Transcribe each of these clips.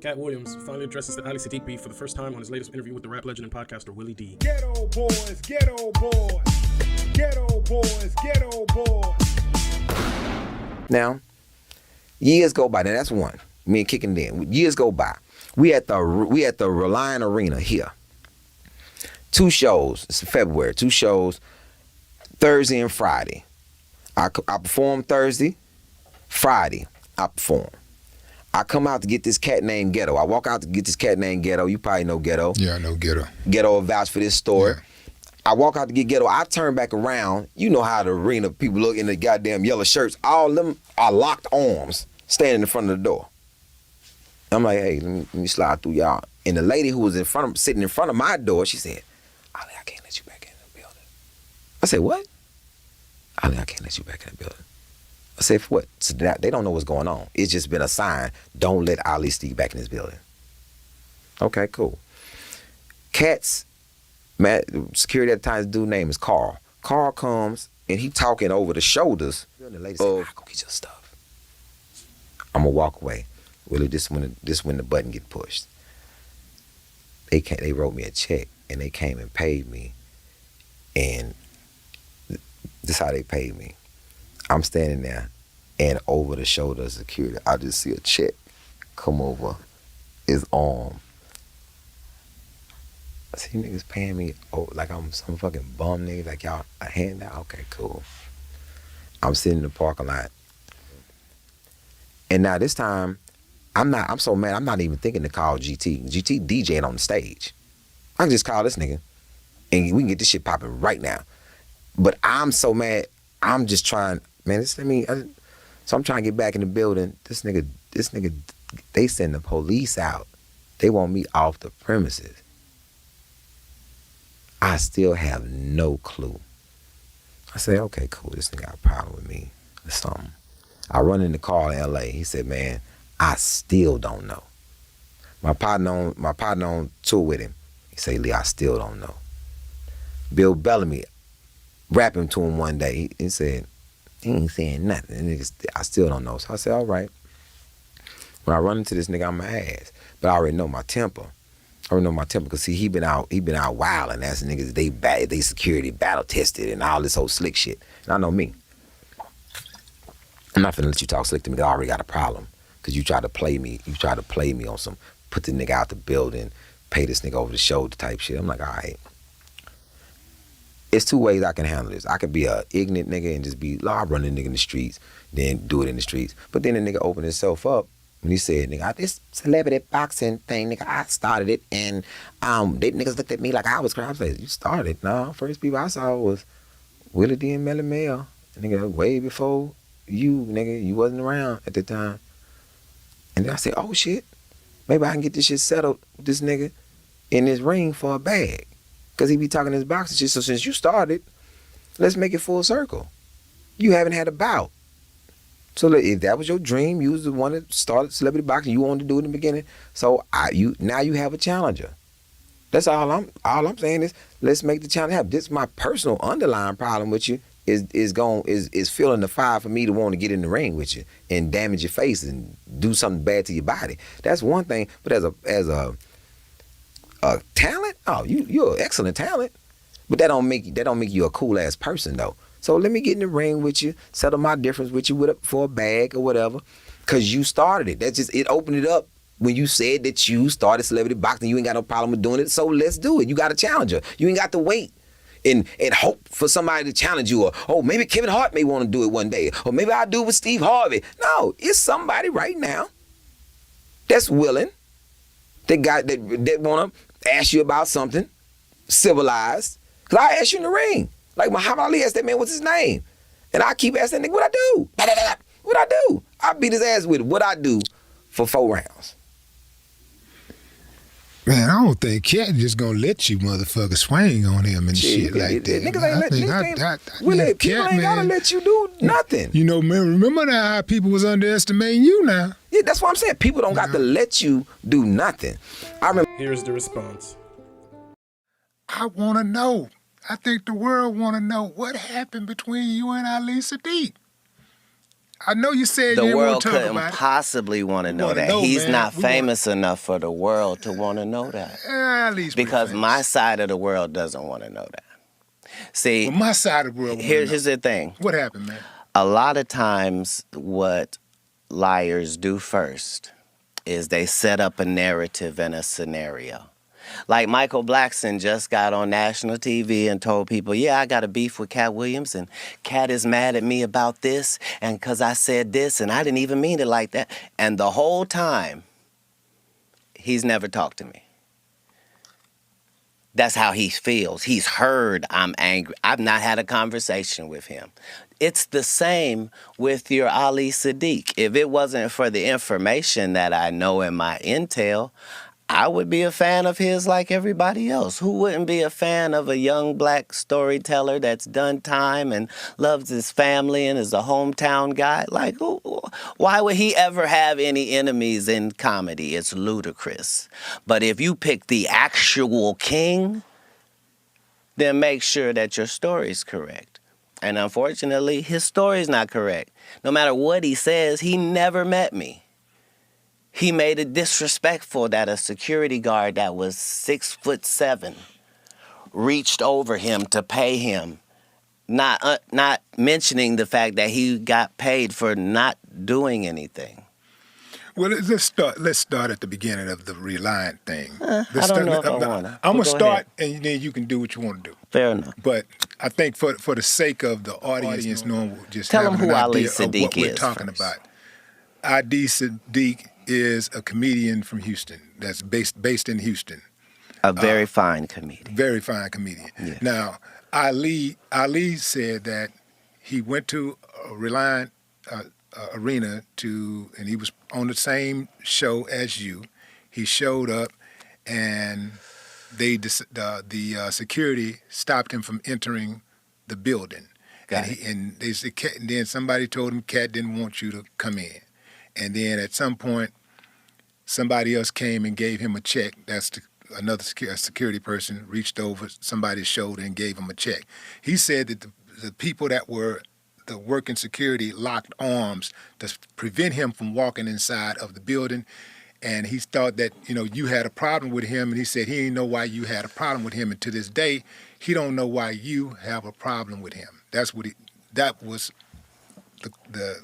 Katt Williams finally addresses the Ali Siddiq beef for the first time on his latest interview with the rap legend and podcaster Willie D. Ghetto boys, ghetto boys, ghetto boys, ghetto boys. Now, years go by. Now that's one. Me and kicking in. Years go by. We at the Reliant Arena here. 2 shows. It's February. 2 shows. Thursday and Friday. I perform Thursday. Friday, I perform. I come out to get this cat named Ghetto. I walk out to get this cat named Ghetto. You probably know Ghetto. Yeah, I know Ghetto. Ghetto will vouch for this story. Yeah. I walk out to get Ghetto. I turn back around. You know how the arena people look in the goddamn yellow shirts. All of them are locked arms standing in front of the door. I'm like, hey, let me slide through y'all. And the lady who was sitting in front of my door, she said, Ali, I can't let you back in the building. I said, what? Ali, I can't let you back in the building. I said, for what? So they don't know what's going on. It's just been a sign. Don't let Ali Siddiq back in this building. Okay, cool. Katt's security at the time, his dude's name is Carl. Carl comes and he talking over the shoulders. And the lady said, go get your stuff. I'm gonna walk away. Willie, this when the button get pushed. They wrote me a check and they came and paid me. And this is how they paid me. I'm standing there, and over the shoulder of security, I just see a check come over his arm. I see you niggas paying me like I'm some fucking bum nigga, like y'all a handout? Okay, cool. I'm sitting in the parking lot. And now this time, I'm so mad, I'm not even thinking to call GT. GT DJing on the stage. I can just call this nigga, and we can get this shit popping right now. But I'm so mad, I'm just trying, man, so I'm trying to get back in the building. This nigga, they send the police out. They want me off the premises. I still have no clue. I say, okay, cool, this nigga got a problem with me or something. I run in the car in LA. He said, man, I still don't know. My partner on tour with him. He said, Lee, I still don't know. Bill Bellamy, rapping to him one day, he said, he ain't saying nothing. And I still don't know. So I said, all right. When I run into this nigga, I'm my ass. But I already know my temper. Because see, he been out wilding. That's niggas, they security battle tested and all this whole slick shit. And I know me. I'm not finna let you talk slick to me, 'cause I already got a problem. Cause you try to play me on some, put the nigga out the building, pay this nigga over the shoulder type shit. I'm like, all right. It's 2 ways I can handle this. I could be a ignorant nigga and just be, I run the nigga in the streets, then do it in the streets. But then the nigga opened himself up when he said, nigga, this celebrity boxing thing, nigga, I started it, and they niggas looked at me like I was crazy. I said, you started? No, first people I saw was Willie D and Melly Mel. Nigga, way before you, nigga, you wasn't around at the time. And then I said, oh shit, maybe I can get this shit settled with this nigga in this ring for a bag. Because he be talking his boxing shit. So since you started, let's make it full circle. You haven't had a bout. So if that was your dream, you was the one that started celebrity boxing, you wanted to do it in the beginning. So now you have a challenger. That's all I'm saying is, let's make the challenge happen. This is my personal underlying problem with you is feeling the fire for me to want to get in the ring with you and damage your face and do something bad to your body. That's one thing. But as a talent? Oh, you're an excellent talent. But that don't make you a cool ass person though. So let me get in the ring with you, settle my difference with you for a bag or whatever. Cause you started it. It opened it up when you said that you started celebrity boxing. You ain't got no problem with doing it. So let's do it. You got a challenger. You ain't got to wait and hope for somebody to challenge you, or maybe Kevin Hart may want to do it one day, or maybe I'll do it with Steve Harvey. No, it's somebody right now that's willing, that wanna ask you about something civilized. Cause I ask you in the ring. Like Muhammad Ali asked that man, what's his name? And I keep asking that nigga, what I do? What I do? I beat his ass with it. What I do for 4 rounds. Man, I don't think Katt just gonna let you motherfuckers swing on him and shit like that. Niggas Willie, people ain't gotta let you do nothing. You know, man, remember now how people was underestimating you now. Yeah, that's what I'm saying. People don't got to let you do nothing. I remember. Here's the response. I want to know. I think the world want to know what happened between you and Ali Siddiq. I know you said The you didn't world want to talk couldn't about it. possibly want to know wanna that. know, He's man. not We famous enough for the world to want to know that. At least pretty Because famous. my side of the world doesn't want to know that. See, Well, my side of the world. here's the thing. What happened, man? A lot of times what liars do first is they set up a narrative and a scenario. Like Michael Blackson just got on national TV and told people, yeah, I got a beef with Katt Williams, and Katt is mad at me about this, and because I said this, and I didn't even mean it like that. And the whole time, he's never talked to me. That's how he feels. He's heard I'm angry. I've not had a conversation with him. It's the same with your Ali Siddiq. If it wasn't for the information that I know in my intel, I would be a fan of his like everybody else. Who wouldn't be a fan of a young black storyteller that's done time and loves his family and is a hometown guy? Like, why would he ever have any enemies in comedy? It's ludicrous. But if you pick the actual king, then make sure that your story's correct. And unfortunately, his story's not correct. No matter what he says, he never met me. He made it disrespectful that a security guard that was 6'7" reached over him to pay him, not mentioning the fact that he got paid for not doing anything. Well, let's start at the beginning of the Reliant thing. I don't know if I want to. I'm gonna start, and then you can do what you want to do. Fair enough. But I think for the sake of the audience knowing, just Tell them having who an Ali idea of Siddiq what we're is talking first. about. Ali Siddiq is a comedian from Houston that's based in Houston. A very fine comedian. Very fine comedian. Yes. Now, Ali said that he went to Reliant Arena and he was on the same show as you. He showed up, and the security stopped him from entering the building. And they said, and then somebody told him Katt didn't want you to come in. And then at some point, somebody else came and gave him a check. Another security person reached over somebody's shoulder and gave him a check. He said that the people that were the working security locked arms to prevent him from walking inside of the building. And he thought that, you had a problem with him. And he said he didn't know why you had a problem with him. And to this day, he don't know why you have a problem with him. That was the.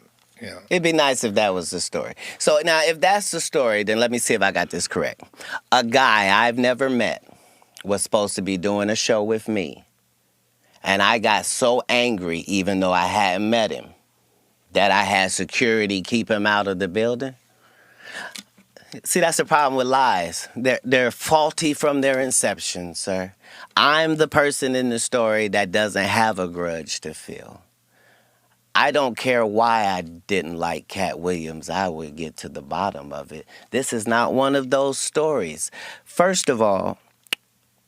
It'd be nice if that was the story. So now, if that's the story, then let me see if I got this correct. A guy I've never met was supposed to be doing a show with me. And I got so angry, even though I hadn't met him, that I had security keep him out of the building. See, that's the problem with lies. They're faulty from their inception, sir. I'm the person in the story that doesn't have a grudge to feel. I don't care why I didn't like Katt Williams. I would get to the bottom of it. This is not one of those stories. First of all,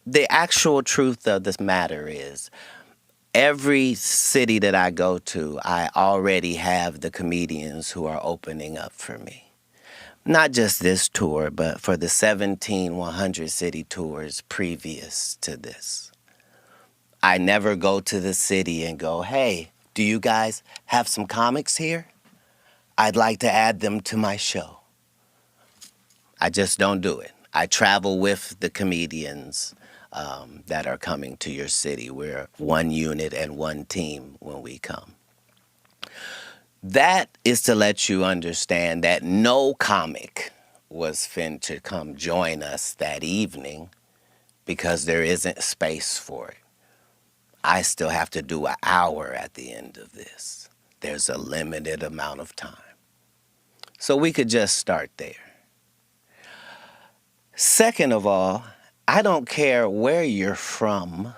the actual truth of this matter is, every city that I go to, I already have the comedians who are opening up for me. Not just this tour, but for the 17 100-city tours previous to this. I never go to the city and go, hey, do you guys have some comics here? I'd like to add them to my show. I just don't do it. I travel with the comedians that are coming to your city. We're one unit and one team when we come. That is to let you understand that no comic was fin to come join us that evening because there isn't space for it. I still have to do an hour at the end of this. There's a limited amount of time. So we could just start there. Second of all, I don't care where you're from,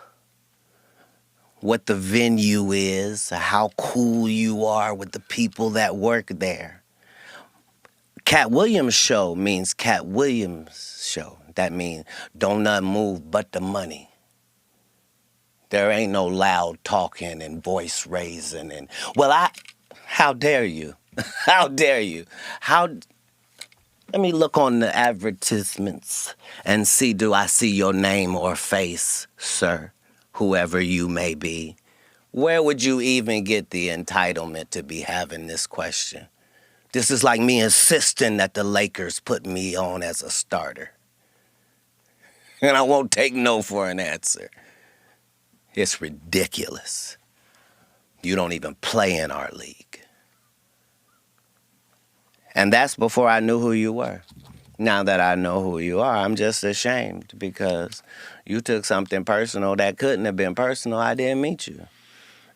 what the venue is, how cool you are with the people that work there. Katt Williams' show means Katt Williams' show. That means don't nothing move but the money. There ain't no loud talking and voice raising and, how dare you? How dare you? Let me look on the advertisements and see, do I see your name or face, sir, whoever you may be? Where would you even get the entitlement to be having this question? This is like me insisting that the Lakers put me on as a starter. And I won't take no for an answer. It's ridiculous. You don't even play in our league. And that's before I knew who you were. Now that I know who you are, I'm just ashamed because you took something personal that couldn't have been personal. I didn't meet you.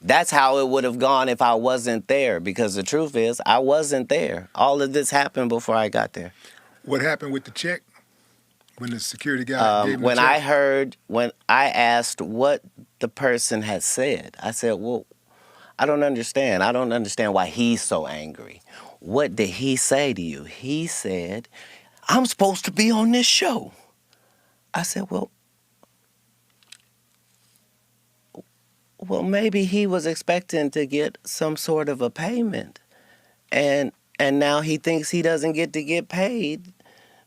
That's how it would have gone if I wasn't there, because the truth is, I wasn't there. All of this happened before I got there. What happened with the check? When the security guy gave him When the check? when I asked what the person had said, I said, well, I don't understand. I don't understand why he's so angry. What did he say to you? He said, I'm supposed to be on this show. I said, well, maybe he was expecting to get some sort of a payment. And now he thinks he doesn't get to get paid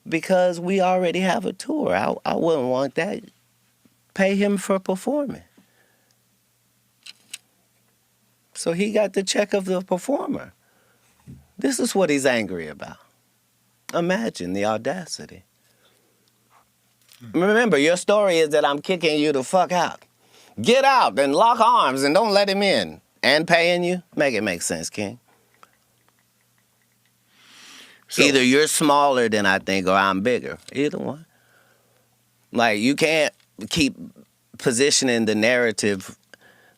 because we already have a tour. I wouldn't want that. Pay him for performing. So he got the check of the performer. This is what he's angry about. Imagine the audacity. Remember, your story is that I'm kicking you the fuck out. Get out and lock arms and don't let him in. And paying you? Make it make sense, King. So- Either you're smaller than I think or I'm bigger. Either one. Like, you can't keep positioning the narrative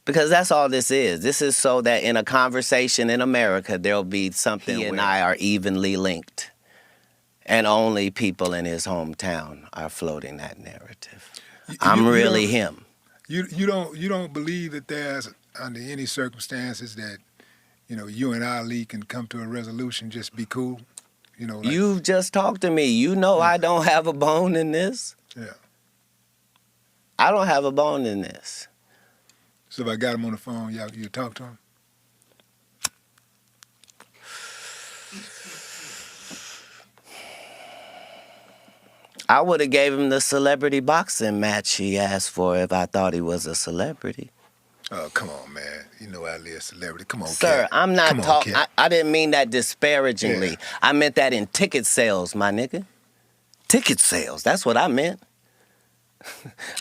because that's all this is. This is so that in a conversation in America, there'll be something he and I are evenly linked. And only people in his hometown are floating that narrative. I'm really him. You don't believe that there's, under any circumstances, that you and Ali can come to a resolution, just be cool? Like, You've just talked to me. You know I don't have a bone in this. Yeah. I don't have a bone in this. So if I got him on the phone, you talk to him? I would have gave him the celebrity boxing match he asked for if I thought he was a celebrity. Oh, come on, man. You know Ali a celebrity. Come on, Sir, Katt. I'm not talking. Katt. I didn't mean that disparagingly. Yeah. I meant that in ticket sales, my nigga. Ticket sales. That's what I meant.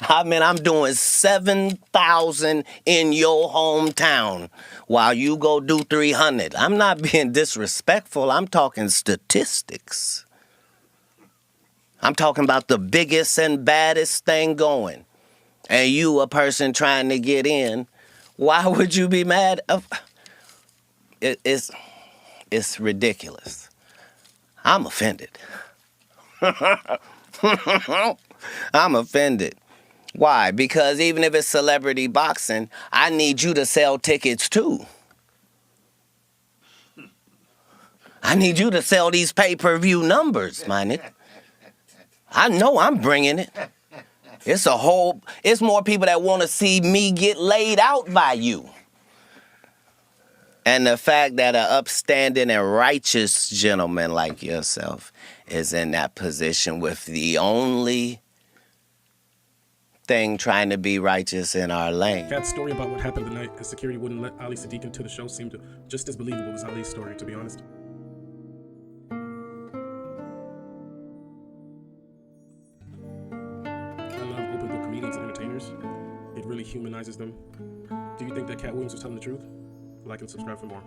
I mean, I'm doing 7,000 in your hometown while you go do 300. I'm not being disrespectful. I'm talking statistics. I'm talking about the biggest and baddest thing going. And you, a person trying to get in, why would you be mad? It's ridiculous. I'm offended. I'm offended. Why? Because even if it's celebrity boxing, I need you to sell tickets too. I need you to sell these pay-per-view numbers, my nigga. I know I'm bringing it. It's more people that want to see me get laid out by you. And the fact that an upstanding and righteous gentleman like yourself is in that position with the only thing trying to be righteous in our lane. Katt's story about what happened the night as security wouldn't let Ali Siddiq into the show seemed just as believable as Ali's story, to be honest. I love open book comedians and entertainers. It really humanizes them. Do you think that Katt Williams was telling the truth? Like and subscribe for more.